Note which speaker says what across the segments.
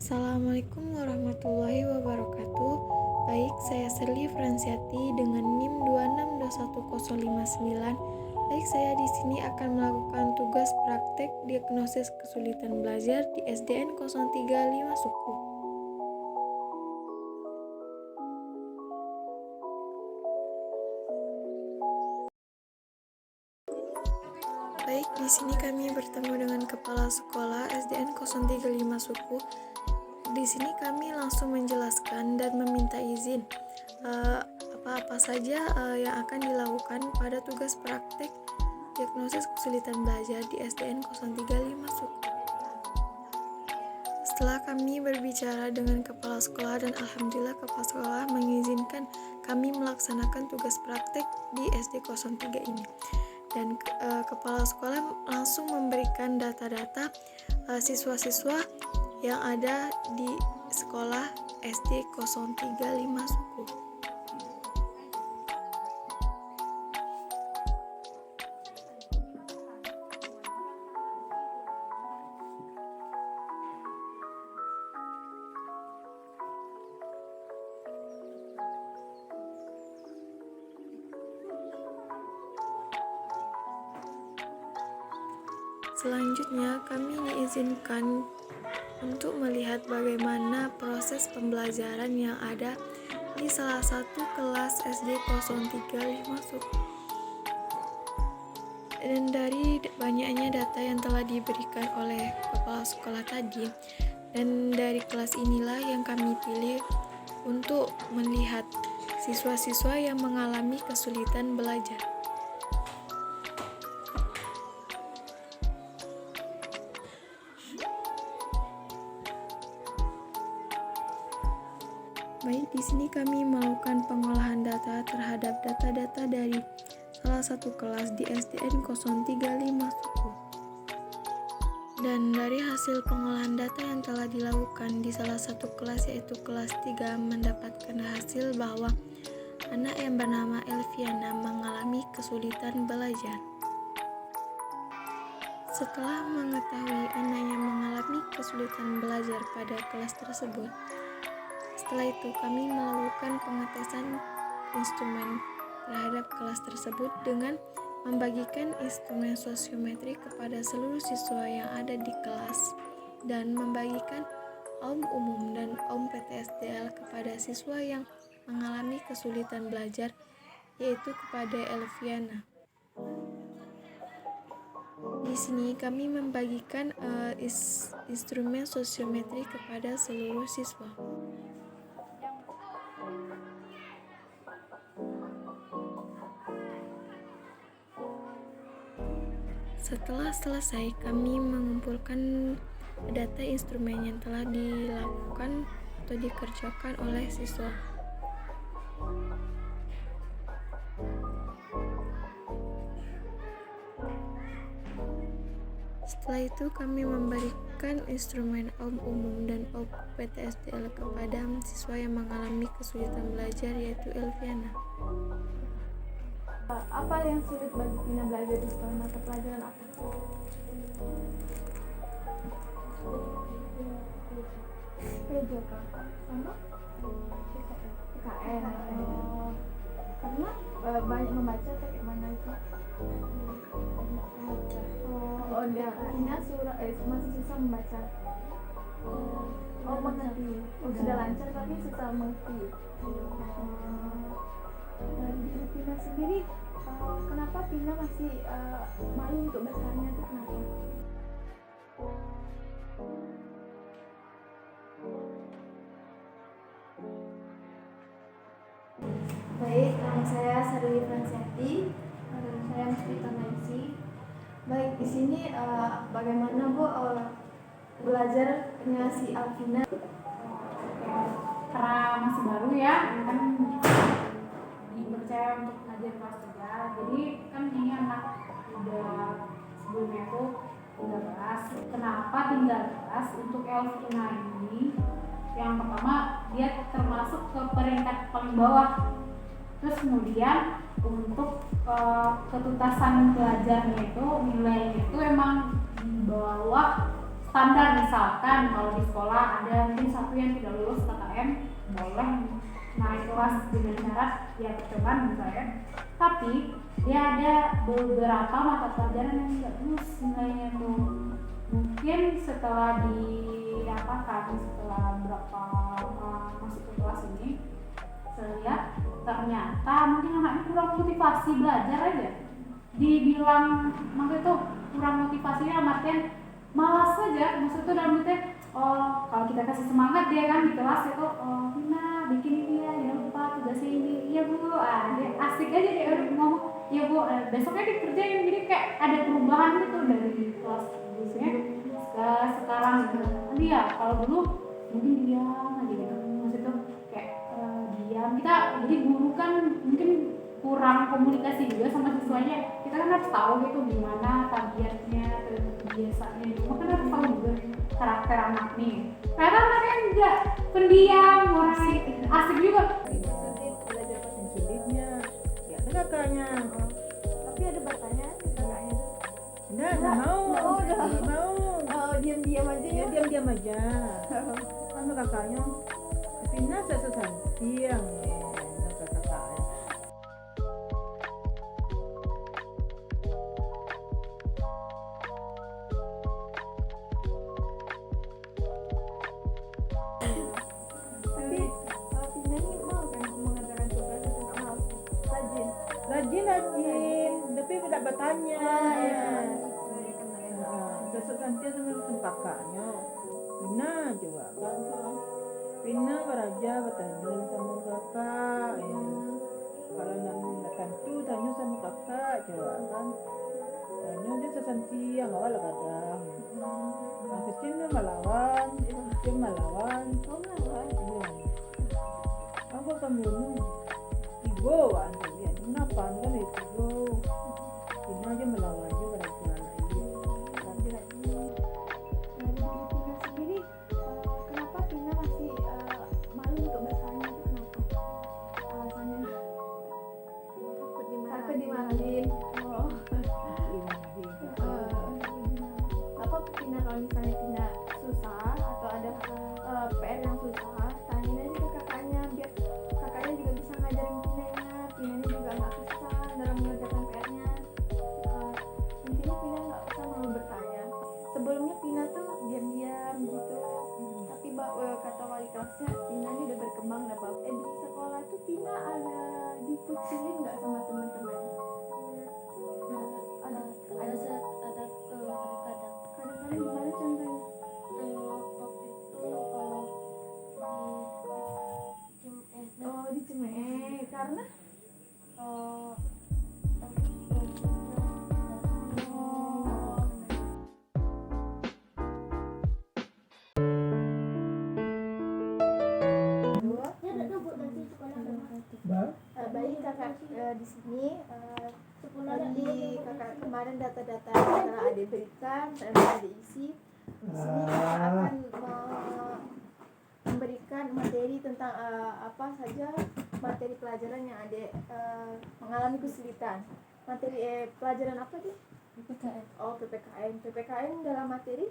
Speaker 1: Assalamualaikum warahmatullahi wabarakatuh. Baik, saya Serli Fransiati dengan NIM 262159. Baik, saya di sini akan melakukan tugas praktek diagnosis kesulitan belajar di SDN 035 Suku. Baik, di sini kami bertemu dengan Kepala Sekolah SDN 035 Suku. Di sini kami langsung menjelaskan dan meminta izin apa-apa saja yang akan dilakukan pada tugas praktek diagnosis kesulitan belajar di SDN 035 Suku. Setelah kami berbicara dengan kepala sekolah dan alhamdulillah kepala sekolah mengizinkan kami melaksanakan tugas praktek di SD 03 ini. Dan kepala sekolah langsung memberikan data-data siswa-siswa yang ada di sekolah SD 035 Suku. Selanjutnya, kami diizinkan untuk melihat bagaimana proses pembelajaran yang ada di salah satu kelas SD 035 Suku. Dan dari banyaknya data yang telah diberikan oleh kepala sekolah tadi, dan dari kelas inilah yang kami pilih untuk melihat siswa-siswa yang mengalami kesulitan belajar. Baik, di sini kami melakukan pengolahan data terhadap data-data dari salah satu kelas di SDN 035 Suku. Dan dari hasil pengolahan data yang telah dilakukan di salah satu kelas yaitu kelas 3 mendapatkan hasil bahwa anak yang bernama Elviana mengalami kesulitan belajar. Setelah mengetahui anaknya mengalami kesulitan belajar pada kelas tersebut, setelah itu kami melakukan pengetesan instrumen terhadap kelas tersebut dengan membagikan instrumen sosiometri kepada seluruh siswa yang ada di kelas dan membagikan AUM umum dan AUM PTSDL kepada siswa yang mengalami kesulitan belajar, yaitu kepada Elviana. Di sini kami membagikan instrumen sosiometri kepada seluruh siswa. Setelah selesai, kami mengumpulkan data instrumen yang telah dilakukan atau dikerjakan oleh siswa. Setelah itu kami memberikan instrumen AUM umum dan AUM PTSDL kepada siswa yang mengalami kesulitan belajar yaitu Elviana.
Speaker 2: Apa yang sulit bagi Pina belajar di sekolah, mata pelajaran apa? PJK sama PKN. Karena banyak membaca atau kayak mana itu? Dia Pina masih susah membaca. Mengerti. Sudah lancar tapi susah mengerti. Dan di Pina sendiri, kenapa Pina masih malu untuk bertanya itu kenapa?
Speaker 3: Baik, nama saya Serli Fransiati, dan saya Mustika Maisi. Baik, di sini bagaimana Bu belajarnya si Alvina?
Speaker 4: Karena masih baru ya, kan dipercaya untuk ngajar kelas 3. Jadi kan ini anak udah sebelumnya tuh tinggal kelas. Kenapa tinggal kelas? Untuk Elvina ini yang pertama dia termasuk ke peringkat paling bawah. Terus kemudian untuk ketuntasan belajarnya itu nilainya itu emang di bawah standar, misalkan kalau di sekolah ada mungkin satu yang tidak lulus KKM boleh naik kelas dengan syarat ya percobaan misalnya, tapi dia ada beberapa mata pelajaran yang tidak lulus nilainya tuh. Mungkin setelah setelah berapa masuk ke kelas ini saya lihat ternyata mungkin anaknya kurang motivasi belajar aja, dibilang maksudnya tuh kurang motivasinya artian malas saja, maksud itu dalam artian kalau kita kasih semangat dia kan di kelas itu Vina bikin ini ya, jangan lupa tugasnya ini, iya bu, dia asik aja dia udah ngomong iya bu, besoknya dikerjain, jadi kayak ada perubahan gitu dari kelas biasanya ke sekarang gitu. Tapi ya kalau dulu mungkin diam aja gitu, maksud itu kayak diam, kita jadi guru kan mungkin kurang komunikasi juga sama siswanya, kita kan harus tahu gitu gimana tabiatnya, kebiasaannya, makanya harus tahu juga karakter anak nih. Ternyata anaknya enggak, pendiam, orang asik juga.
Speaker 5: Sulitnya ya ada kakaknya,
Speaker 3: Tapi ada bertanya kakaknya tuh.
Speaker 5: enggak mau
Speaker 3: Diam-diam aja
Speaker 5: ya,
Speaker 3: ya.
Speaker 5: diam-diam aja sama kakaknya. Pina sesanti yang kakaknya.
Speaker 3: Tapi Pina ini mau kan mengerjakan tugas itu nggak mau.
Speaker 5: Rajin tapi tidak bertanya ya.
Speaker 3: Kenal.
Speaker 5: Sesanti sama kakaknya. Pina juga kan, Pina beraja bertanya sama kakak ya. Kalau nak tentu tanya sama kakak coba kan, tanya dia sesanti yang awal kadang yang kecil dia melawan,
Speaker 3: Oh melawan.
Speaker 5: iya. Apa kamu ibu antum dia kenapa kan itu ibu Pina aja melawan dia beraja lagi.
Speaker 3: Pina sendiri, kenapa Pina masih malu untuk bertanya itu kenapa? Alasannya takut dimarahin. Oh. Apa Pina kalau misalnya Pina susah atau ada PR yang susah, tanyain aja ke kakaknya biar kakaknya juga bisa ngajarin Pinanya juga nggak kesusahan dalam mengerjakan PR-nya. Intinya Pina nggak usah malu bertanya. Sebelumnya Pina tuh diam-diam gitu, tapi kata wali kelasnya Pina ini udah berkembang udah bagus. Di sekolah tuh Pina ada dikucilin nggak sama teman-teman? Ada kadang-kadang gimana contohnya? Oh di Cimahi karena baik kakak di sini tadi kakak kemarin data-data yang telah adik berikan saya adik isi di sini kakak akan memberikan materi tentang apa saja materi pelajaran yang adik mengalami kesulitan. Materi pelajaran apa sih?
Speaker 2: PPKN.
Speaker 3: Oh PPKN dalam materi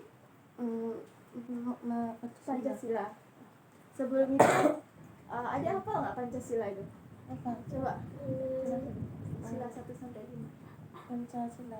Speaker 3: Pancasila. Sebelum itu ada apa nggak Pancasila itu?
Speaker 2: Apa?
Speaker 3: Coba sila 1 sampai 5.
Speaker 2: Pancasila.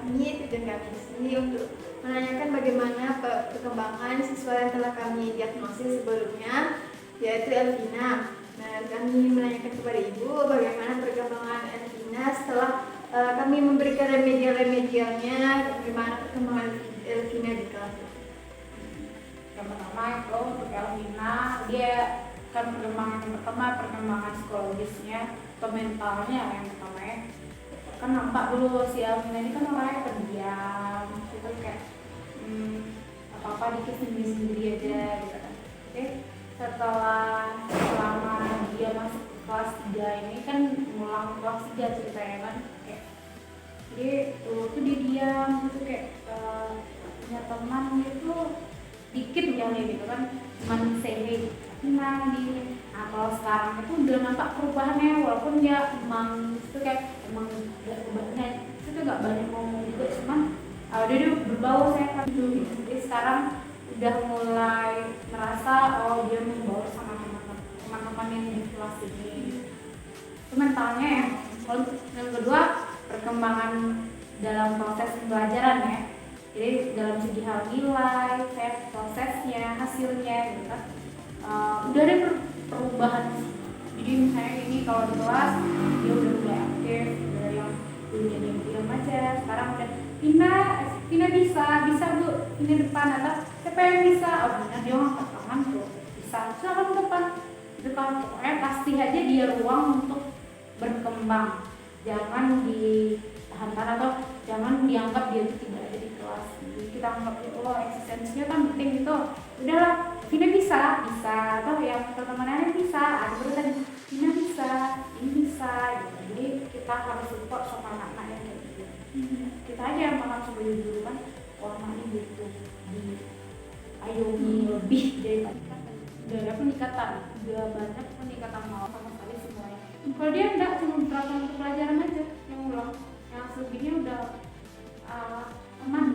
Speaker 3: tujuan kami di sini untuk menanyakan bagaimana perkembangan siswa yang telah kami diagnosis sebelumnya, yaitu Elvina. Nah, kami menanyakan kepada Ibu bagaimana perkembangan Elvina setelah kami memberikan remedialnya, bagaimana perkembangan Elvina di kelas.
Speaker 4: Yang pertama itu untuk Elvina, dia kan perkembangan psikologisnya atau mentalnya yang pertama ya. Kan nampak dulu si Elvina ini kan orangnya pendiam, gitu kayak apa-apa dikit sendiri aja gitu kan. Oke, setelah selama dia masuk ke kelas 3 ini kan ngulang kelas 3 ceritanya kan, kayak dia dulu tuh dia diam gitu, kayak punya teman gitu dikit ya gitu kan, cuman say nah di kalau sekarang itu udah nampak perubahannya, walaupun dia emang itu kayak emang gak banyak itu gak banyak ngomong juga, cuman dia berbau saya kan dulu gitu. Jadi sekarang udah mulai merasa dia membaur sama teman-teman yang di kelas ini. Itu mentalnya ya. Kalau yang kedua, perkembangan dalam proses pembelajaran ya. Jadi dalam segi hal nilai, prosesnya, hasilnya gitu kan. Udah ada perubahan. Jadi misalnya ini kalau di kelas dia udah mulai aktif, udah yang dulunya diam aja, sekarang udah Pina bisa Bu, ini depan, atau siapa yang bisa? Oh benar, dia angkat tangan tuh, bisa, silakan depan, pokoknya pasti aja dia ruang untuk berkembang, jangan ditahankan atau jangan dianggap dia itu tidak ada di kelas. Jadi kita anggap eksistensinya kan penting gitu, udahlah Pina bisa, atau yang teman-temannya bisa, ada tadi Pina bisa, ini bisa gitu. Jadi kita harus support sama anak-anak yang kayak gitu. Kita aja yang paham sebelum dulu kan, anak ini butuh diayomi lebih daripada udah peningkatan, udah banyak peningkatan mau sama sekali semuanya. Kalau dia enggak, cuma peraturan pelajaran aja yang ulang, yang selebihnya udah aman.